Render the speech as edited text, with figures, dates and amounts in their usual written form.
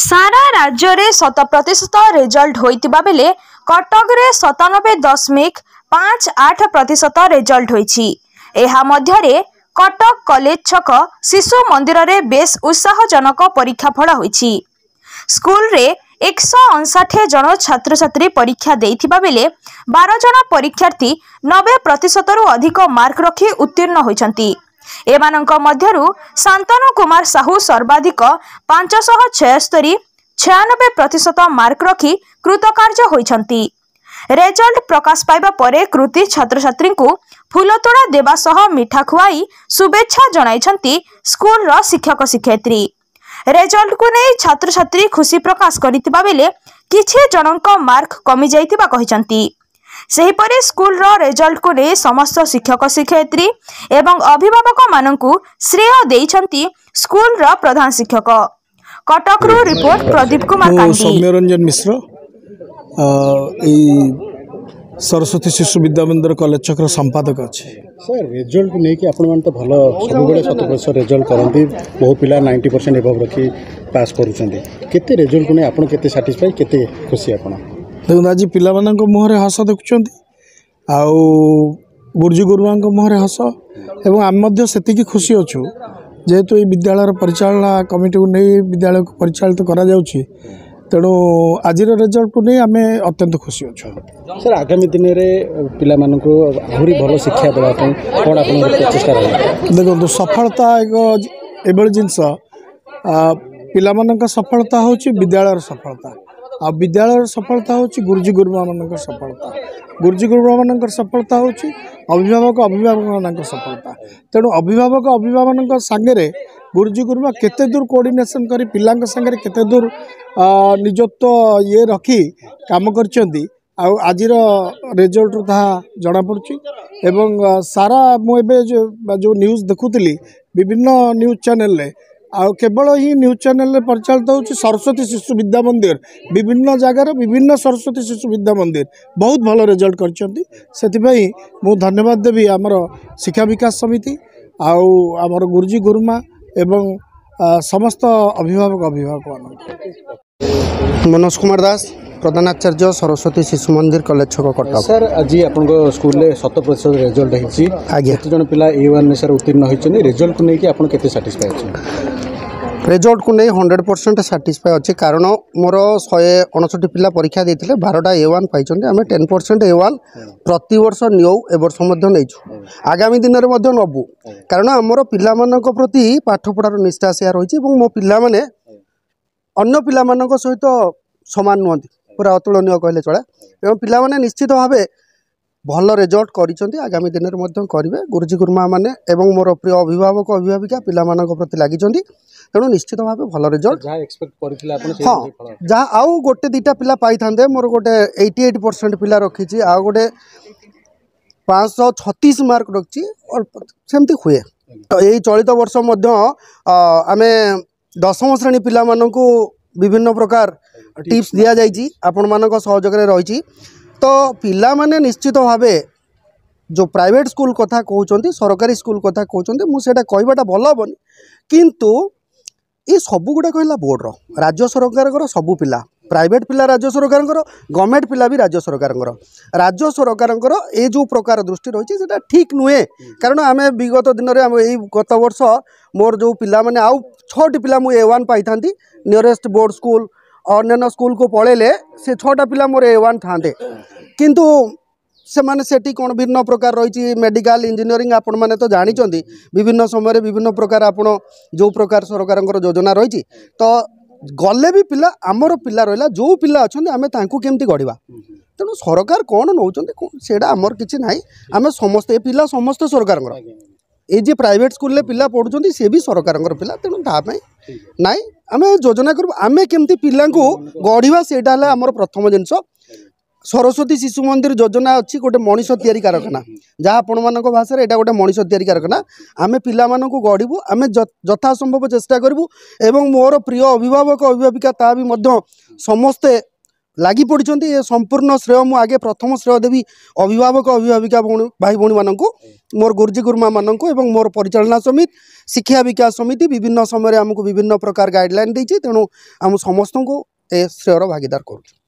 सारा राज्य रे 100% रेजल्ट होइतिबा बेले कटक रे 97.58% रेजल्ट होइछि। एहा मध्यरे कटक कॉलेज छक शिशु मंदिर रे बेस उत्साहजनक परीक्षा फल होइछि। स्कूल रे 159 जन छात्र छात्री परीक्षा देइथिबा बेले 12 जन परीक्षार्थी 90% रु अधिक मार्क रखी उत्तीर्ण होइछन्ति। एमानंक मध्यरु शांतनु कुमार साहू सर्वाधिक 576 मार्क रखी कृतकार्य होइछन्ति। रेजल्ट प्रकाश पाइबा परे कृति छात्र छात्री को फूलतोड़ा देवा सह मिठा खुआई शुभेच्छा जणाइछन्ति स्कूल रो शिक्षक शिक्षयित्री। रेजल्ट को नहीं छात्र छात्री खुशी प्रकाश करितिबा बेले किछि जनक मार्क कमी जाइतिबा कहिछन्ति। सेहीपरि स्कूल रो रेजल्ट को नहीं समस्त शिक्षक शिक्षयित्री एवं अभिभावक माननकु श्रेय देइछन्ति स्कूल रो प्रधान शिक्षक। कटक रो रिपोर्ट प्रदीप कुमार कांडी। सौम्यरंजन मिश्र सरस्वती शिशु विद्या मंदिर कॉलेज चक्र संपादक अच्छे। सर रिजल्ट नहीं कि आपण तो भल सब 100% रिजल्ट करती बहु पिला 90% एबव रखी पास करते रिजल्ट को नहीं आप साटिस्फाई केते खुशी आपण देखो आज पिला मुहर हस देखुं आउ गुरुजी गुरुमा मुहर हस एवं आम से खुशी अच्छु जेहेतु ये विद्यालय परिचालना कमिटी को नहीं विद्यालय को परिचालित करा जाउछि तेणु आज रिजल्ट को नहीं आम अत्यंत खुशी अच्छु। सर आगामी दिन में पिला मानकु आहुरी भल शिक्षा देवाई कौन आप प्रचेषा रहा देखो सफलता एक एभली जिनस पिला सफलता हूँ विद्यालय सफलता आ विद्यालय सफलता हूँ गुरुजी गुरुमा मान सफलता गुरुजी गुरुमा मान सफलता हूँ अभिभावक अभिभावक सफलता तेणु अभिभावक अभिभावक सांगे गुरुजी गुरुमा केते दूर कोऑर्डिनेशन करी पिला सांगे केते दूर निजत्व ये रखी काम करछंती आज रिजल्ट ताहा जना पड़ुछि एवं सारा मुझे जो न्यूज़ देखुली विभिन्न न्यूज़ चैनल रे केवल ही न्यूज़ चैनल रे परिचालित होछि सरस्वती शिशु विद्या मंदिर विभिन्न जगार विभिन्न सरस्वती शिशु विद्या मंदिर बहुत भल रिजल्ट करछंती सेथिपई मु धन्यवाद देवी आमर शिक्षा विकास समिति आमर गुरुजी गुरुमा एवं समस्त अभिभावक अभिभावक मनोज कुमार दास प्रधानाचार्य सरस्वती शिशु मंदिर कॉलेज छक कटक। सर आज आप स्कूल 100% रिजल्ट होती जन पिला A1 सर उत्तीर्ण होती रिजल्ट को लेकिन आप साटिस्फाई अच्छे रिजल्ट को नहीं 100% साटिस्फाई अच्छे कारण मोर 159 पिला परीक्षा देते 12टा A1 पाई आम 10% A1 प्रति वर्ष निऊ ए वर्ष नहीं आगामी दिन में नबू कारण आमर पिला प्रति पाठपढ़ार निष्ठा से रही मो पिला माने अन्य पिला सहित समान नुहति पूरा अतुलनीय कहले चले एवं पिला माने निश्चित भाव भल रिजल्ट करिसेंती आगामी दिन में करेंगे गुरुजी गुरुमा माने एवं मोर प्रिय अभिभावक अभिभाविका पिला प्रति लगी तेणु निश्चित भाव भल रिजल्ट हाँ जहाँ आउ गोटे दीटा पिला पाई था मोर गोटे 88% पिला रखी आ गोटे 536 मार्क रखी और सेमती हुए तो यही चलित वर्ष आम 10वीं श्रेणी पिला मानकु विभिन्न प्रकार टिप्स दिया जाइए आपण मानक सहयोग रही तो पिला माने निश्चित भाव जो प्राइवेट स्कूल कथा कहते सरकारी स्कूल कथा कहते मुझे कहवाटा भल हेनी किंतु ये सब गुड़ा कहला बोर्ड राज्य सरकार सबू पिला प्राइवेट पिला राज्य सरकार गवर्नमेंट पिला भी राज्य सरकार ये जो प्रकार दृष्टि रही है ठीक नुहे कारण आम विगत दिन में यही गत वर्ष मोर जो पिला माने आउ 6टी पिला मुझे A1 पाई था नियरेस्ट बोर्ड स्कूल अन्य स्कूल को पढ़ेले से 6टा पिला मोर A1 था किंतु से माने सेठी कौन भिन्न प्रकार रही मेडिकल इंजीनियरिंग आपण माने तो जानी विभिन्न समय विभिन्न प्रकार आपण जो प्रकार सरकार योजना रही तो गले भी पिला आमर पिला रहा जो पिला अच्छा आम केमती गढ़ा तेणु सरकार कौन नौ से आमर कि ना आम समस्ते पिला समस्ते सरकार ये जे प्राइवेट स्कूल ले पिला पढ़ुं सी भी सरकार पिला तेणु तापाई ना आम योजना करूँ आम केमती पिला गढ़ा से आमर प्रथम जिनस सरस्वती शिशु मंदिर योजना अच्छी गोटे मनीष तैयारी कारखाना जहाँ आपण मान भाषा यहाँ गोटे मनीष तैयारी कारखाना आम पिला गढ़ू आम यथासंभव चेष्टा करूँ एवं मोर प्रिय अभिभावक अभिभाविका ता भी समस्ते लगी पड़ी ये संपूर्ण श्रेय मु आगे प्रथम श्रेय देवी अभिभावक अभिभाविका भाई भौणी मानक मोर गुरुजी गुरुमा मानक एवं मोर परिचालना समिति शिक्षा विकास समिति विभिन्न समय आमको विभिन्न प्रकार गाइडलाइन देती तेणु आम समस्त को ए श्रेयर भागीदार करूँ।